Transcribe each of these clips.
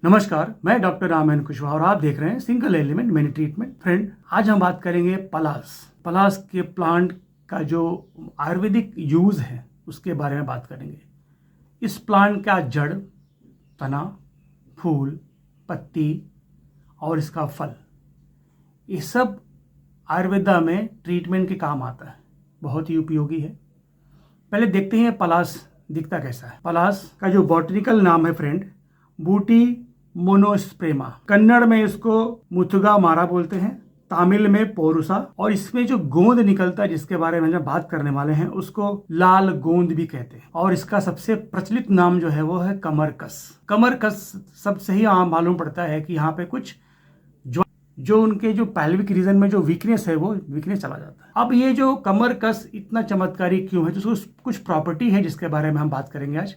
नमस्कार, मैं डॉक्टर रामायण कुशवाहा और आप देख रहे हैं single element many treatment. Friend, आज हम बात करेंगे पलास के प्लांट का जो आयुर्वेदिक यूज है उसके बारे में बात करेंगे। इस प्लांट का जड़, तना, फूल, पत्ती और इसका फल, ये सब आयुर्वेदा में ट्रीटमेंट के काम आता है, बहुत ही उपयोगी है। पहले देखते हैं पलास दिखता कैसा है। पलास का जो बॉटनिकल नाम है फ्रेंड, बूटी मोनोस्प्रेमा। कन्नड़ में इसको मुथुगा मारा बोलते हैं, तमिल में पोरुसा, और इसमें जो गोंद निकलता है जिसके बारे में हम बात करने वाले हैं उसको लाल गोंद भी कहते हैं। और इसका सबसे प्रचलित नाम जो है वो है कमरकस। कमरकस सबसे ही आम मालूम पड़ता है कि यहाँ पे कुछ जो उनके जो पैल्विक रीजन में जो वीकनेस है वो वीकनेस चला जाता है। अब ये जो कमरकस इतना चमत्कारी क्यों है, तो उसको कुछ प्रॉपर्टी है जिसके बारे में हम बात करेंगे आज।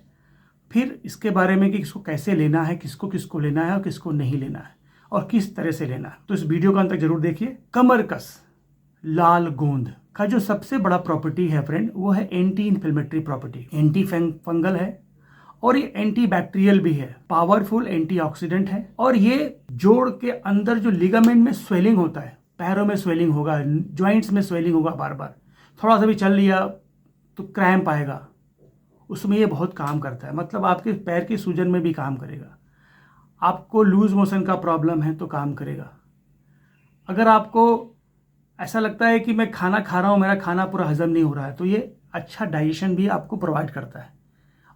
फिर इसके बारे में कि इसको कैसे लेना है, किसको किसको लेना है और किसको नहीं लेना है और किस तरह से लेना है, तो इस वीडियो का अंत तक जरूर देखिए। कमरकस लाल गोंद का जो सबसे बड़ा प्रॉपर्टी है फ्रेंड, वो है anti inflammatory property. Anti fungal है और ये एंटी बैक्टीरियल भी है, पावरफुल एंटीऑक्सीडेंट है। और ये जोड़ के अंदर जो लिगामेंट में स्वेलिंग होता है, पैरों में स्वेलिंग होगा, ज्वाइंट्स में स्वेलिंग होगा, बार बार थोड़ा सा भी चल लिया तो क्रैम्प आएगा, उसमें ये बहुत काम करता है। मतलब आपके पैर की सूजन में भी काम करेगा। आपको लूज मोशन का प्रॉब्लम है तो काम करेगा। अगर आपको ऐसा लगता है कि मैं खाना खा रहा हूँ, मेरा खाना पूरा हजम नहीं हो रहा है, तो ये अच्छा डाइजेशन भी आपको प्रोवाइड करता है।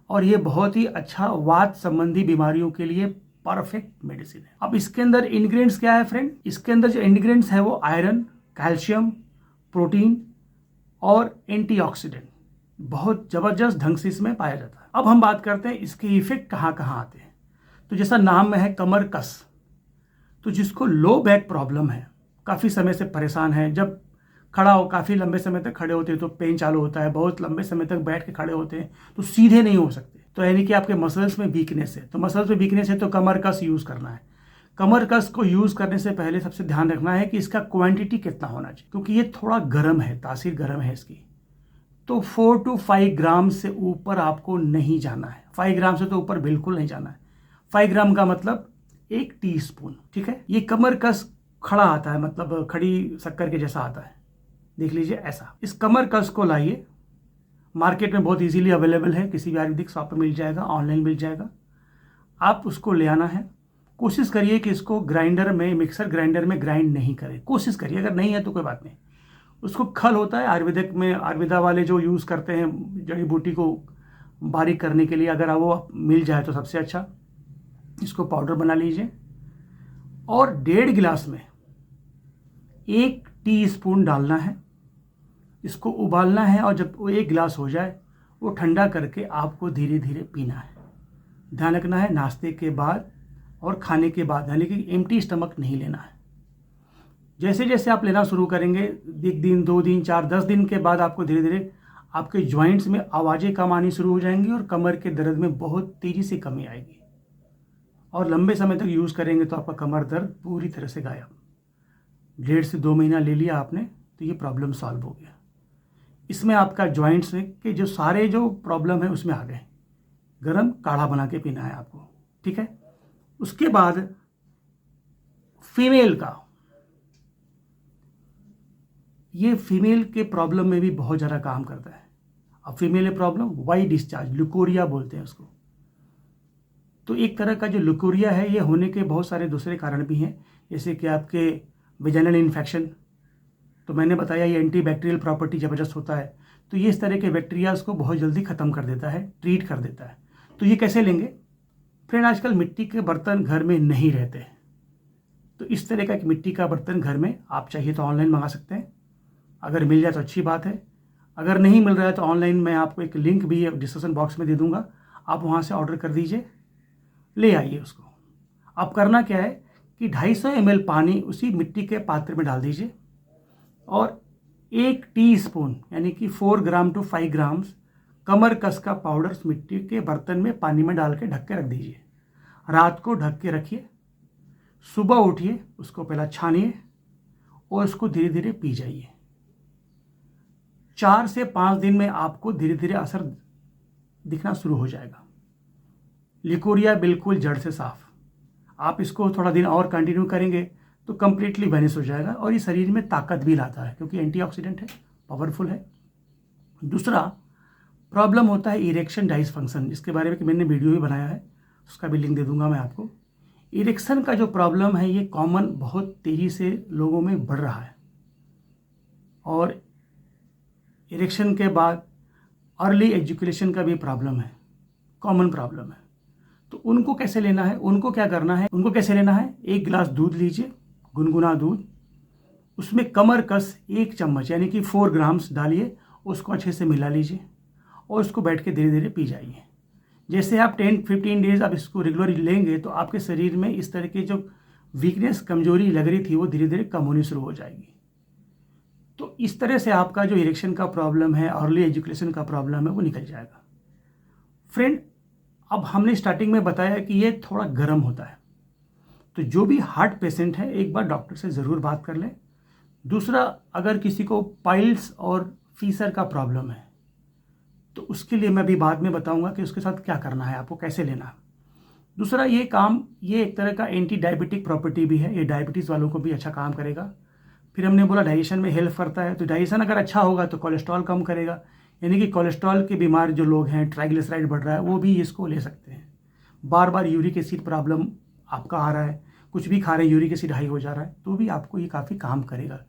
और ये बहुत ही अच्छा वात संबंधी बीमारियों के लिए परफेक्ट मेडिसिन है। अब इसके अंदर इंग्रेडिएंट्स क्या है फ्रेंड? इसके अंदर जो इंग्रेडिएंट्स है वो आयरन, कैल्शियम, प्रोटीन और एंटीऑक्सीडेंट बहुत जबरदस्त ढंग से इसमें पाया जाता है। अब हम बात करते हैं इसके इफेक्ट कहाँ कहाँ आते हैं। तो जैसा नाम में है कमरकस, तो जिसको लो बैक प्रॉब्लम है, काफ़ी समय से परेशान है, जब खड़ा हो काफ़ी लंबे समय तक खड़े होते हैं तो पेन चालू होता है, बहुत लंबे समय तक बैठ के खड़े होते हैं तो सीधे नहीं हो सकते, तो यानी कि आपके मसल्स में वीकनेस है। तो मसल्स में वीकनेस है तो कमरकस यूज़ करना है। कमरकस को यूज़ करने से पहले सबसे ध्यान रखना है कि इसका क्वांटिटी कितना होना चाहिए, क्योंकि ये थोड़ा गर्म है, तासीर गर्म है इसकी। तो 4 to 5 ग्राम से ऊपर आपको नहीं जाना है। 5 ग्राम से तो ऊपर बिल्कुल नहीं जाना है। 5 ग्राम का मतलब 1 टीस्पून, ठीक है। ये कमरकस खड़ा आता है, मतलब खड़ी शक्कर के जैसा आता है, देख लीजिए ऐसा। इस कमरकस को लाइए, मार्केट में बहुत इजीली अवेलेबल है, किसी भी आयुर्वेदिक शॉप में मिल जाएगा, ऑनलाइन मिल जाएगा। आप उसको ले आना है। कोशिश करिए कि इसको ग्राइंडर में, मिक्सर ग्राइंडर में ग्राइंड नहीं करें, कोशिश करिए। अगर नहीं है तो कोई बात नहीं, उसको खल होता है आयुर्वेदिक में, आयुर्वेदा वाले जो यूज़ करते हैं जड़ी बूटी को बारीक करने के लिए, अगर वो मिल जाए तो सबसे अच्छा। इसको पाउडर बना लीजिए और 1.5 गिलास में 1 टीस्पून डालना है। इसको उबालना है और जब वो 1 गिलास हो जाए वो ठंडा करके आपको धीरे धीरे पीना है। ध्यान रखना है नाश्ते के बाद और खाने के बाद, यानी कि एम्प्टी स्टमक नहीं लेना है। जैसे जैसे आप लेना शुरू करेंगे, 1 दिन, 2 दिन, 4, 10 दिन के बाद आपको धीरे धीरे आपके जॉइंट्स में आवाज़ें कम आनी शुरू हो जाएंगी और कमर के दर्द में बहुत तेज़ी से कमी आएगी। और लंबे समय तक यूज़ करेंगे तो आपका कमर दर्द पूरी तरह से गायब। 1.5 से 2 महीना ले लिया आपने तो ये प्रॉब्लम सॉल्व हो गया। इसमें आपका जॉइंट्स के जो सारे जो प्रॉब्लम है उसमें आ गए। गर्म काढ़ा बना के पीना है आपको, ठीक है। उसके बाद फीमेल का, ये फीमेल के प्रॉब्लम में भी बहुत ज़्यादा काम करता है। अब female problem why discharge, leucorrhoea बोलते हैं उसको। तो एक तरह का जो ल्यूकोरिया है, ये होने के बहुत सारे दूसरे कारण भी हैं, जैसे कि आपके वेजाइनल इन्फेक्शन। तो मैंने बताया ये एंटी बैक्टीरियल प्रॉपर्टी ज़बरदस्त होता है, तो ये इस तरह के बैक्टीरियाज को बहुत जल्दी ख़त्म कर देता है, ट्रीट कर देता है। तो ये कैसे लेंगे फ्रेंड? आजकल मिट्टी के बर्तन घर में नहीं रहते हैं, तो इस तरह का मिट्टी का बर्तन घर में आप चाहिए तो ऑनलाइन मंगा सकते हैं। अगर मिल जाए तो अच्छी बात है, अगर नहीं मिल रहा है तो ऑनलाइन मैं आपको एक लिंक भी डिस्क्रिप्शन बॉक्स में दे दूंगा, आप वहाँ से ऑर्डर कर दीजिए, ले आइए उसको। अब करना क्या है कि 250 ml पानी उसी मिट्टी के पात्र में डाल दीजिए और 1 टीस्पून यानी कि 4 ग्राम to 5 ग्राम्स कमरकस का पाउडर उस मिट्टी के बर्तन में पानी में डाल के ढक के रख दीजिए। रात को ढक के रखिए, सुबह उठिए, उसको पहला छानिए और उसको धीरे धीरे पी जाइए। 4 से 5 दिन में आपको धीरे धीरे असर दिखना शुरू हो जाएगा। लिकोरिया बिल्कुल जड़ से साफ। आप इसको थोड़ा दिन और कंटिन्यू करेंगे तो कम्प्लीटली वैनिश हो जाएगा और ये शरीर में ताकत भी लाता है क्योंकि एंटीऑक्सीडेंट है, पावरफुल है। दूसरा प्रॉब्लम होता है इरेक्शन डाइसफंक्शन, जिसके बारे में मैंने वीडियो भी बनाया है, उसका भी लिंक दे दूंगा मैं आपको। इरेक्शन का जो प्रॉब्लम है ये कॉमन बहुत तेज़ी से लोगों में बढ़ रहा है और इरेक्शन के बाद अर्ली एजुकेशन का भी प्रॉब्लम है, कॉमन प्रॉब्लम है। तो उनको कैसे लेना है, उनको क्या करना है, उनको कैसे लेना है, 1 गिलास दूध लीजिए, गुनगुना दूध, उसमें कमर कस 1 चम्मच यानी कि 4 ग्राम्स डालिए, उसको अच्छे से मिला लीजिए और उसको बैठ के धीरे धीरे पी जाइए। जैसे आप 10-15 डेज आप इसको रेगुलर लेंगे तो आपके शरीर में इस तरह की जो वीकनेस, कमजोरी लग रही थी वो धीरे धीरे कम होनी शुरू हो जाएगी। तो इस तरह से आपका जो इरेक्शन का प्रॉब्लम है, अर्ली एजुकेशन का प्रॉब्लम है, वो निकल जाएगा। फ्रेंड, अब हमने स्टार्टिंग में बताया कि ये थोड़ा गर्म होता है, तो जो भी हार्ट पेशेंट है एक बार डॉक्टर से ज़रूर बात कर लें। दूसरा, अगर किसी को पाइल्स और फीसर का प्रॉब्लम है तो उसके लिए मैं भी बाद में बताऊंगा कि उसके साथ क्या करना है, आपको कैसे लेना है। दूसरा, ये एक तरह का एंटी डायबिटिक प्रॉपर्टी भी है, ये डायबिटीज़ वालों को भी अच्छा काम करेगा। फिर हमने बोला डाइजेशन में हेल्प करता है, तो डाइजेशन अगर अच्छा होगा तो कोलेस्ट्रॉल कम करेगा, यानी कि कोलेस्ट्रॉल के बीमार जो लोग हैं, ट्राइग्लिसराइड बढ़ रहा है, वो भी इसको ले सकते हैं। बार बार यूरिक एसिड प्रॉब्लम आपका आ रहा है, कुछ भी खा रहे हैं यूरिक एसिड हाई हो जा रहा है, तो भी आपको ये काफ़ी काम करेगा।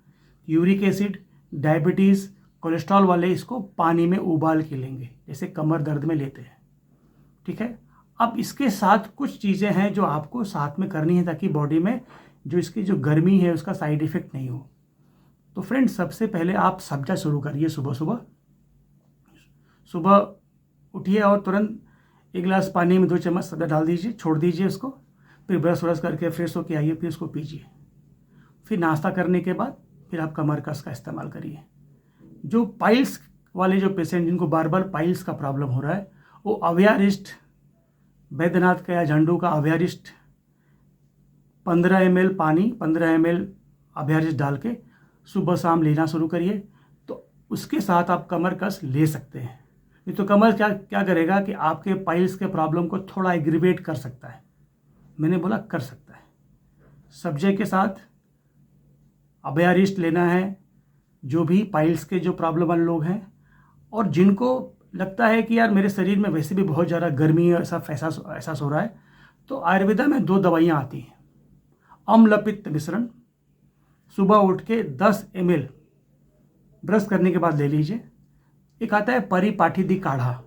यूरिक एसिड, डायबिटीज़, कोलेस्ट्रॉल वाले इसको पानी में उबाल के लेंगे, जैसे कमर दर्द में लेते हैं, ठीक है। अब इसके साथ कुछ चीज़ें हैं जो आपको साथ में करनी है ताकि बॉडी में जो इसकी जो गर्मी है उसका साइड इफ़ेक्ट नहीं हो। तो फ्रेंड, सबसे पहले आप सब्जा शुरू करिए। सुबह उठिए और तुरंत 1 गिलास पानी में 2 चम्मच सब्जा डाल दीजिए, छोड़ दीजिए उसको, फिर ब्रश व्रश करके फ्रेश होके आइए, फिर उसको पीजिए। फिर नाश्ता करने के बाद फिर आप कमर कस का इस्तेमाल करिए। जो पाइल्स वाले जो पेशेंट जिनको बार बार पाइल्स का प्रॉब्लम हो रहा है, वो अवियारिस्ट, बैद्यनाथ का या झंडू का अवियारिस्ट 15 ml पानी, 15 ml अवियारिस्ट डाल के सुबह शाम लेना शुरू करिए। तो उसके साथ आप कमर कस ले सकते हैं। नहीं तो कमर क्या करेगा कि आपके पाइल्स के प्रॉब्लम को थोड़ा एग्रीवेट कर सकता है, मैंने बोला कर सकता है। सब्जे के साथ अवियारिस्ट लेना है, जो भी पाइल्स के जो प्रॉब्लम वाले लोग हैं, और जिनको लगता है कि यार मेरे शरीर में वैसे भी बहुत ज़्यादा गर्मी है, ऐसा एहसास हो रहा है, तो आयुर्वेदा में 2 दवाइयाँ आती हैं। अम्ल पित्त मिश्रण सुबह उठ के 10 ml ब्रश करने के बाद ले लीजिए। एक आता है परिपाठिदी काढ़ा,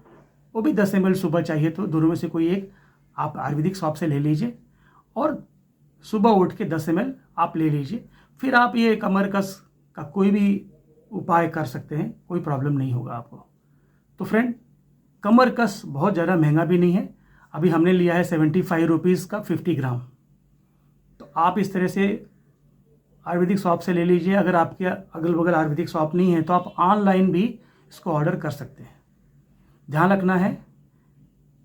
वो भी 10 ml सुबह चाहिए, तो दोनों में से कोई एक आप आयुर्वेदिक शॉप से ले लीजिए और सुबह उठ के 10 ml आप ले लीजिए। फिर आप ये कमर कस का कोई भी उपाय कर सकते हैं, कोई प्रॉब्लम नहीं होगा आपको। तो फ्रेंड, कमर कस बहुत ज़्यादा महंगा भी नहीं है, अभी हमने लिया है 75 रुपीज़ का 50 ग्राम। तो आप इस तरह से आयुर्वेदिक शॉप से ले लीजिए। अगर आपके अगल बगल आयुर्वेदिक शॉप नहीं है तो आप ऑनलाइन भी इसको ऑर्डर कर सकते हैं। ध्यान रखना है,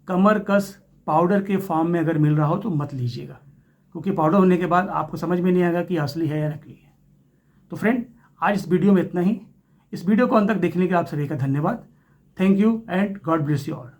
कमर कस पाउडर के फॉर्म में अगर मिल रहा हो तो मत लीजिएगा, क्योंकि पाउडर होने के बाद आपको समझ में नहीं आएगा कि असली है या नकली है। तो फ्रेंड, आज इस वीडियो में इतना ही। इस वीडियो को अंत तक देखने के लिए आप सभी का धन्यवाद। Thank you and God bless you all.